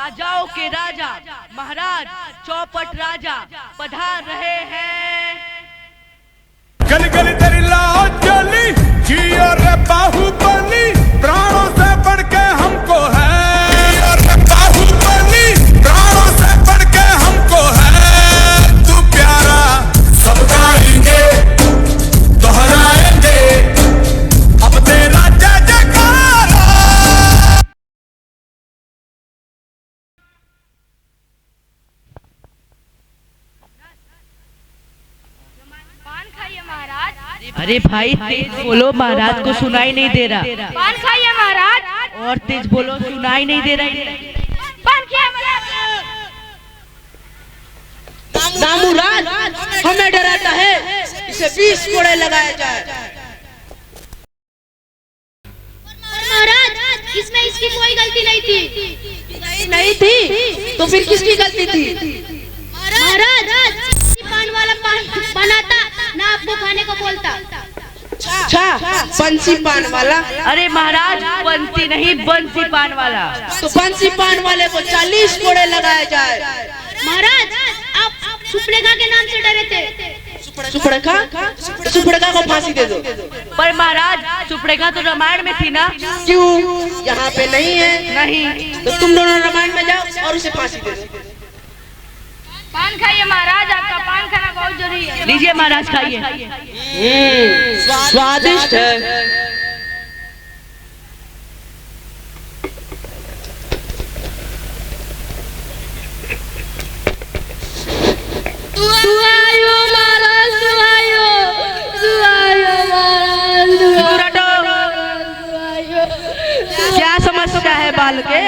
राजाओं के राजा महाराज चौपट राजा पधार रहे हैं। गली गली तेरी लाओ चली जियो रे बाहुबली, प्राणों से बढ़ के हमको है। जियो रे बाहुबली, प्राणों से बढ़ के हमको है। तू प्यारा सब गाएंगे दोहराएंगे अब तेरा जय जयकारा। पान खाइए महाराज। अरे भाई तेज बोलो, महाराज को सुनाई नहीं दे रहा। पान खाइए महाराज। और तेज बोलो, सुनाई नहीं दे रहा। पान खाइए महाराज। नामुराद हमें डराता है, इसे 20 कोड़े लगाया जाए। महाराज इसमें इसकी कोई गलती नहीं थी। नहीं थी तो फिर किसकी गलती थी? महाराज पान वाला पान बनाता ना आपको खाने को बोलता। अच्छा बंसी पान वाला? अरे महाराज बंसी नहीं, बंसी पान वाला। तो बंसी पान वाले को 40 कोड़े लगाया जाए। महाराज आप सुपड़ेखा के नाम से डरे थे। सुपड़का को फांसी दे दो। पर महाराज सुपड़ेखा तो रामायण में थी ना। क्यों यहाँ पे नहीं है? नहीं। तो तुम दोनों रामायण में जाओ और उसे फांसी दे दो। पान खाइए महाराज, आपका पान खाना बहुत जरूरी है। लीजिए महाराज खाइए। स्वादिष्ट है। क्या समस्या है बाल के?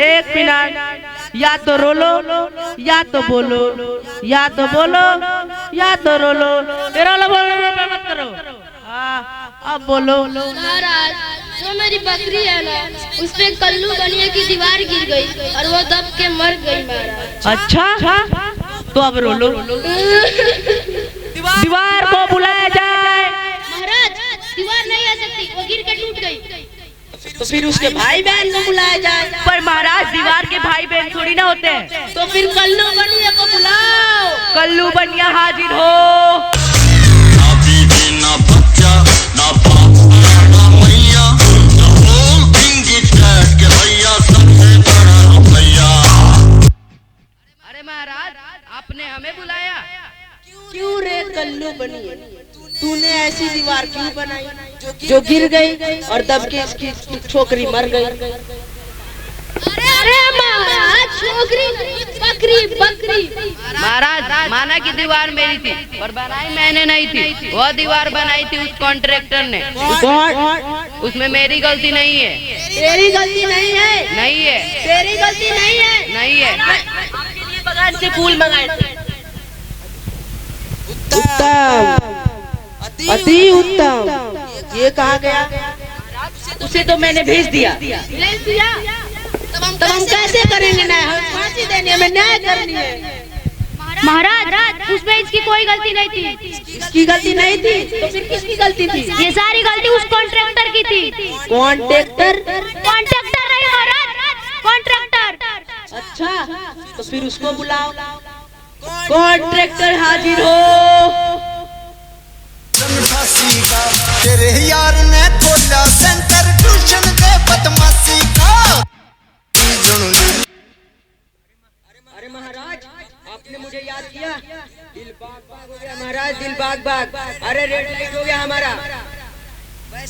एक मिनट, या तो रोलो या तो बोलो, या तो बोलो या तो रोलो। रोलो बोलो मत करो। हाँ अब बोलो। महाराज जो मेरी बकरी है ना, उस पे कल्लू बनिए की दीवार गिर गई और वो दब के मर गई महाराज। अच्छा तो अब रोलो। दीवार को बुलाया जाए। महाराज दीवार नहीं आ सकती, वो गिर के टूट गई। तो फिर उसके भाई बहन को बुलाया जाए। पर महाराज दीवार के भाई बहन थोड़ी ना होते हैं। तो फिर कल्लू बनिया को बुलाओ। कल्लू बनिया हाजिर हो। ना बीवी ना बच्चा ना बाप ना मैया, the whole thing is dead के भैया सबसे बड़ा भैया। अरे महाराज आपने हमें बुलाया? क्यों रे कल्लू बनिए, तूने ऐसी दीवार क्यों बनाई जो गिर गई और दब के इसकी छोकरी मर गई? अरे महाराज छोकरी बकरी। महाराज माना की दीवार मेरी थी पर बनाई मैंने नहीं थी। वो दीवार बनाई थी उस कॉन्ट्रैक्टर ने। उसमें मेरी गलती नहीं है। तेरी गलती नहीं है? नहीं है। तेरी गलती नहीं है? नहीं है। आपके लिए बगान से फूल मंगाए थे। उत्तम, अति उत्तम। ये कहा गया? उसे तो मैंने भेज दिया। तब हम कैसे करेंगे न्याय? हमें फांसी देनी है, हमें न्याय करनी है। महाराज उसमें इसकी कोई गलती नहीं थी। इसकी गलती नहीं थी तो फिर किसकी गलती थी? ये सारी गलती उस कॉन्ट्रैक्टर की थी। कॉन्ट्रैक्टर नहीं महाराज, कॉन्ट्रैक्टर। अच्छा तो फिर उसको बुलाओ। कॉन्ट्रैक्टर हाजिर हो। तेरे यार ने खोला सेंटर ट्यूशन के बदमाशी का। अरे महाराज आपने मुझे याद किया? दिल बाग बाग हो गया महाराज, दिल बाग बाग। अरे रेड लाइट हो गया हमारा।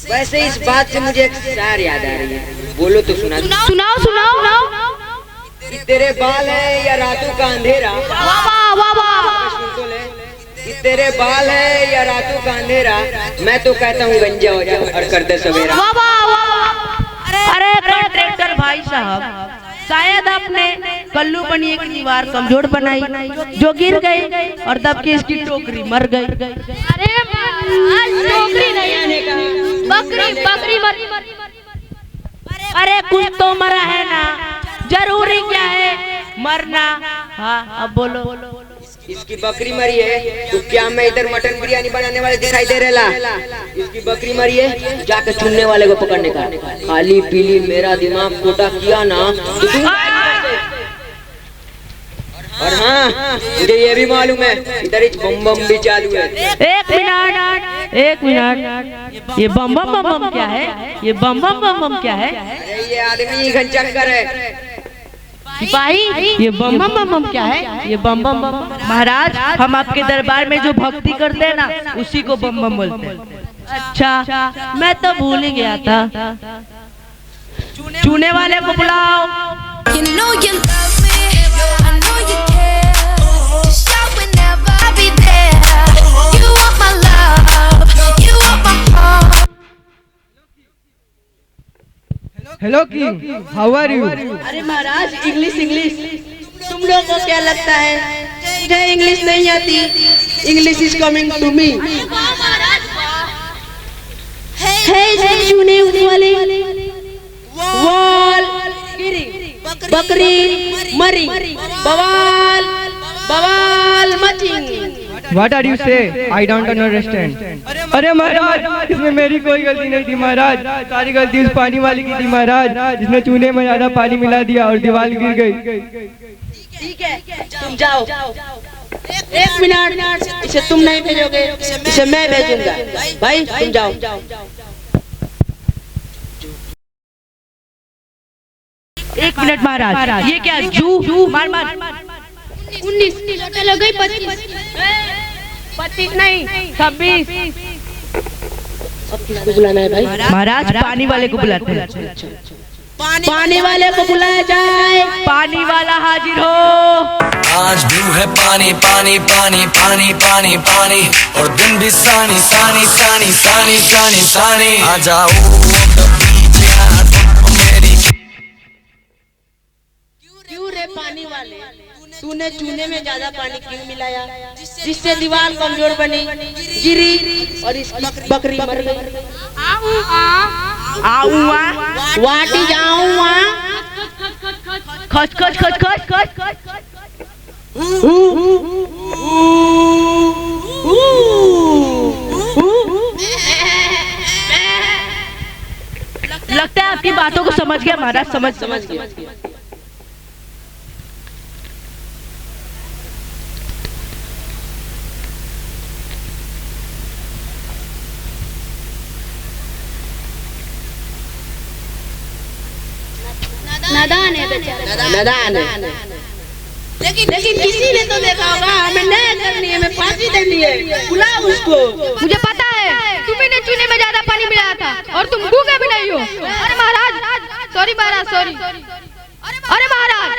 वैसे इस बात से मुझे एक शायर याद आ रही है, बोलो तो सुना। सुनाओ। तेरे बाल है या रातों का अंधेरा। सुन तो ले। कि तेरे बाल है या रातों का अंधेरा, मैं तो कहता हूँ गंजा हो जा और कर दे सवेरा। अरे कॉन्ट्रैक्टर भाई साहब, शायद आपने कल्लू बनिए की दीवार कमजोर बनाई जो गिर गई और दब के इसकी टोकरी मर गई। अरे टोकरी नहीं, बकरी मरी। अरे कुछ तो मरा है ना, जरूरी क्या है मरना? हाँ अब बोलो। इसकी बकरी मरी है तो क्या मैं इधर मटन बिरयानी बनाने वाले दिखाई दे रहा? इसकी बकरी मरी है, जाके चुनने वाले को पकड़ने का। खाली पीली मेरा दिमाग कोटा किया ना तो तू। और हाँ, मुझे ये भी मालूम है इधर एक बम बम भी चालू है। एक मिनट, ये बम बम बम बम क्या है? ये बम बम बम बम क्या है? अरे ये आदमी घनचक्कर है। सिपाही, ये बम बम बम बम क्या है? ये बम बम बम। महाराज, हम आपके दरबार में जो भक्ति करते हैं ना, उसी को बम बम बोलते हैं। अच्छा, मैं तो भूल ही गया था। चूने वाले को बुलाओ। You know you love me, I know you care. Shout whenever I be there. You want my love, you want my heart. Hello king, how are you? अरे महाराज, इंग्लिश इंग्लिश, तुम लोग को क्या लगता है मुझे इंग्लिश नहीं आती? English is coming to me. है चूने वाले वाल गिरी, बकरी मरी, बवाल बवाल मचिंग। What are you say? I don't understand. अरे महाराज, इसमें मेरी कोई गलती नहीं थी महाराज, सारी गलती उस पानी वाली की थी महाराज, जिसने चूने में ज्यादा पानी मिला दिया और दीवार गिर गई। ठीक है, तुम जाओ। एक मिनट, इसे तुम नहीं भेजोगे, इसे मैं भेजूंगा। भाई तुम जाओ। एक मिनट महाराज, ये क्या जू? मार मार। 19 टोटल हो गई 25 नहीं 26। बुलाना है भाई? महाराज, पानी वाले को बुलाते हैं। पानी वाले को बुलाया जाए। पानी वाला हाजिर हो। आज भी है पानी पानी पानी पानी पानी पानी, और दिन भी सानी सानी सानी सानी सानी सानी। आ जाओ मेरी। क्यों रे पानी वाले, तूने चूने में ज्यादा पानी क्यों मिलाया, जिससे दीवार कमजोर बनी, गिरी और इसकी बकरी मर गई? वाटी जाऊँ खच खच खच खच खच खच। लगता है आपकी बातों को समझ गया महाराज, समझ गया। नादान है बेचारा, नादान है। लेकिन किसी ने तो देखा होगा, हमें नहीं करनी है, हमें फांसी देनी है। बुलाओ उसको। मुझे पता है तुम्ही ने चूने में ज्यादा पानी मिलाया था और तुम गूंगे भी नहीं हो। अरे महाराज, सॉरी महाराज, सॉरी। अरे महाराज,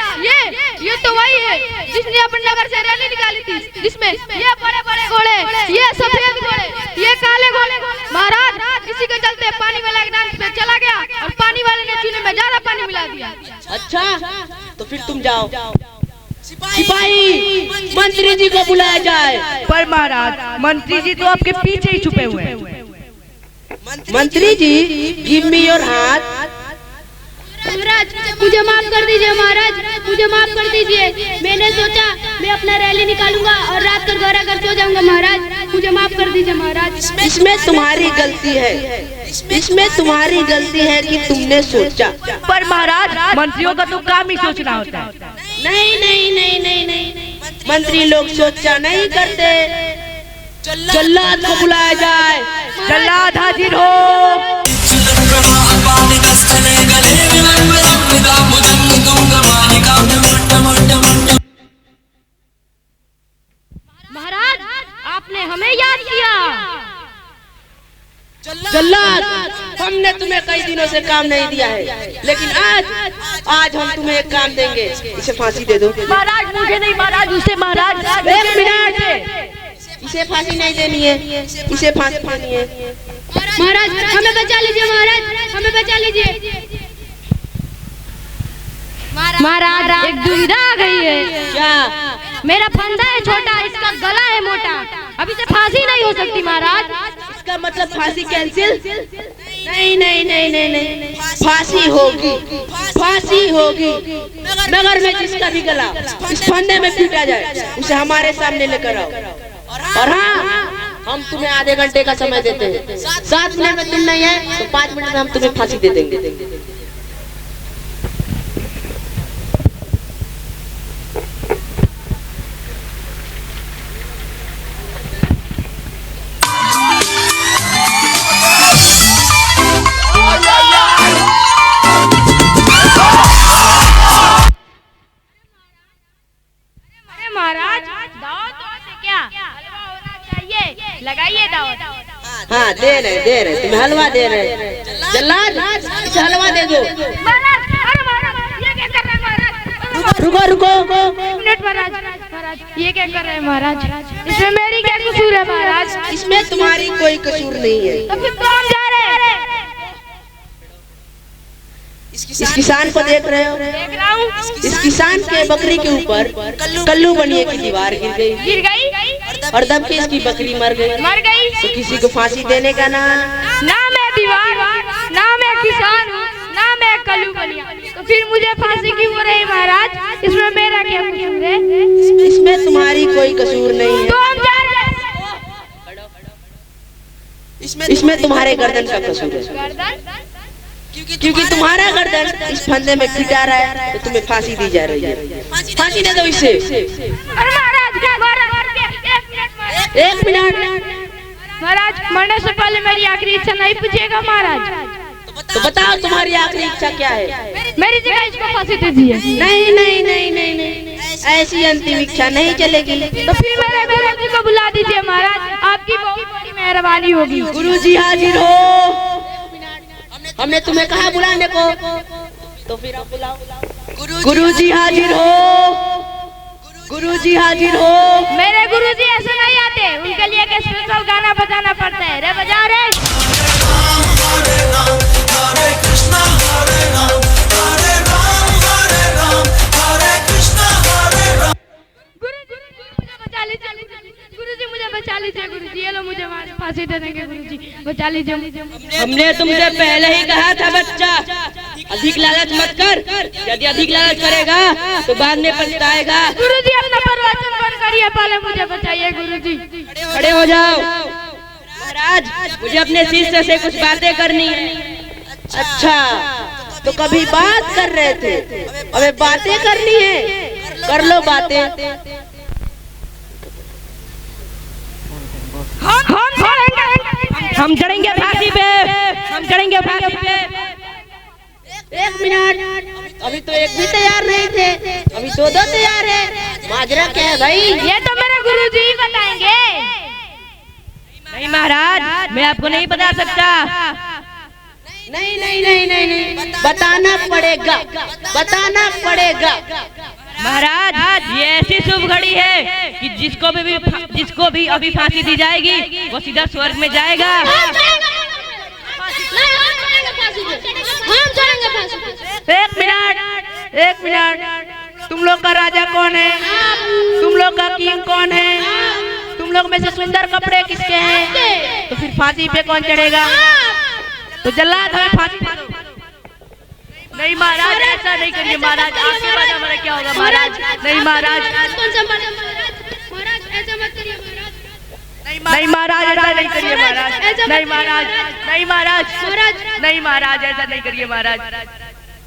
ये तो वही है जिसने अपने नगर से रैली निकाली थी, जिसमें ये बड़े बड़े घोड़े, ये सफेद घोड़े, ये काले घोड़े। महाराज, इसी के चलते पानी वाला एक डांस पे चला गया और पानी वाले ने चूने में ज्यादा पानी मिला दिया। अच्छा, तो फिर तुम जाओ। सिपाही, मंत्री जी को बुलाया जाए। पर महाराज, मंत्री जी तो आपके पीछे ही छुपे हुए हैं। मंत्री जी, गिव मी योर हाथ। महाराज मुझे माफ कर दीजिए, महाराज मुझे माफ कर दीजिए। मैंने सोचा मैं अपना रैली निकालूंगा और रात को घर आकर सो जाऊंगा। महाराज मुझे माफ कर दीजिए महाराज। इसमें तुम्हारी गलती है, इसमें तुम्हारी गलती है कि तुमने सोचा। पर महाराज, मंत्रियों का तो काम ही सोचना होता है। नहीं नहीं नहीं नहीं नहीं, मंत्री लोग सोचा नहीं करते। जल्लाद को बुलाया जाए। जल्लाद हाजिर हो। महाराज, आपने हमें याद किया। जल्लाद, हमने तुम्हें कई दिनों से काम नहीं दिया है, लेकिन आज हम तुम्हें एक काम देंगे। इसे फांसी दे दो। महाराज मुझे नहीं, महाराज उसे। महाराज एक मिनट, इसे फांसी नहीं देनी है, इसे फांसी देनी है। महाराज हमें बचा लीजिए, महाराज हमें बचा लीजिए। महाराज, एक दुविधा आ गई है। क्या? मेरा फंदा है छोटा, इसका गला है मोटा, अभी से फांसी नहीं हो सकती महाराज। इसका मतलब फांसी कैंसिल? नहीं नहीं नहीं नहीं नहीं, फांसी होगी, फांसी होगी। नगर में जिसका भी गला इस फंदे में पीटा जाए उसे हमारे सामने लेकर आओ। और हाँ, हम तुम्हें आधे घंटे का समय देते हैं। 7 मिनट में तुम नहीं है तो 5 मिनट में हम तुम्हें फांसी दे देंगे। महाराज दावत से क्या हलवा होना चाहिए, लगाइए दावत। हाँ दे रहे तुम्हें हलवा दे रहे। जल्लाद हलवा दे दो। महाराज, अरे महाराज ये क्या कर रहे हैं महाराज? रुको एक मिनट महाराज, ये क्या कर रहे हैं महाराज? इसमें मेरी क्या कसूर है महाराज? इसमें तुम्हारी कोई कसूर नहीं है। तो फिर तो हम जा रहे हैं। इस किसान को देख रहे हो? देख रहा हूँ। इस किसान के बकरी के ऊपर कल्लू बनिए की दीवार गिर गई और दब के इसकी बकरी मर गई। तो किसी को फांसी देने का ना मैं दीवार, ना मैं किसान हूँ, ना मैं कल्लू बनिया, तो फिर मुझे फांसी क्यों हो रही महाराज? इसमें मेरा क्या कसूर है? इसमें तुम्हारी कोई कसूर नहीं है। तो हम जा रहे हैं। इसमें तुम्हारे गर्दन का कसूर है, क्योंकि तुम्हारा गर्दन इस फंदे में पिटा रहा है तो तुम्हें फांसी दी जा रही है। फांसी दे दो इसे। एक मिनट महाराज, मरने से पहले मेरी आखिरी इच्छा नहीं पूछिएगा महाराज। तो बताओ तुम्हारी आखिरी इच्छा क्या है? मेरी जगह इसको फांसी दे दीजिए। नहीं, ऐसी अंतिम इच्छा नहीं चलेगी। तो फिर मेरे गुरुजी को बुला दीजिए महाराज, आपकी बहुत बड़ी मेहरबानी होगी। गुरुजी हाजिर हो। हमने तुम्हें कहा बुलाने को, तो फिर आप बुलाओ। गुरुजी हाजिर हो। गुरुजी हाजिर हो। मेरे गुरुजी ऐसे नहीं आते, उनके लिए एक स्पेशल गाना बजाना पड़ता है। रे बजाओ रे। हरे कृष्णा हरे राम, हरे राम हरे राम, हरे कृष्णा हरे राम। गुरुजी मुझे बचा लीजिए, गुरुजी मुझे बचा लीजिए। गुरुजी ये लो मुझे फांसी दे देंगे। गुरुजी बचा लीजिए मुझे। हमने तुमसे पहले ही कहा था बच्चा, अधिक लालच मत कर। यदि अधिक लालच करेगा तो बाद में पछताएगा। गुरुजी अपना प्रवचन बंद करिए, पहले मुझे बचाइए। गुरुजी खड़े हो जाओ। महाराज, मुझे अपने शिष्य से कुछ बातें करनी है। अच्छा, तो कभी बात कर रहे थे, अबे बातें करनी है, कर लो बातें। हम चढ़ेंगे फांसी पे, हम चढ़ेंगे फांसी पे। एक मिनट, अभी तो एक भी तैयार नहीं थे, अभी दो तैयार है। माजरा क्या है भाई? ये तो मेरे गुरुजी ही बताएंगे। नहीं महाराज, मैं आपको नहीं बता सकता। नहीं, बताना पड़ेगा, बताना पड़ेगा। महाराज, ये ऐसी शुभ घड़ी है कि जिसको भी अभी फांसी दी जाएगी वो सीधा स्वर्ग में जाएगा। एक मिनट, तुम लोग का राजा कौन है? तुम लोग का किंग कौन है? तुम लोग में से सुंदर कपड़े किसके हैं? तो फिर फांसी पे कौन चढ़ेगा? तो जल्लाद हमें फांसी दे दो। नहीं महाराज, ऐसा नहीं करिए महाराज, आपके बाद हमारा क्या होगा महाराज? नहीं महाराज, ऐसा मत करिए महाराज। नहीं महाराज, ऐसा नहीं करिए महाराज। नहीं महाराज, नहीं महाराज, नहीं महाराज, ऐसा नहीं करिए महाराज।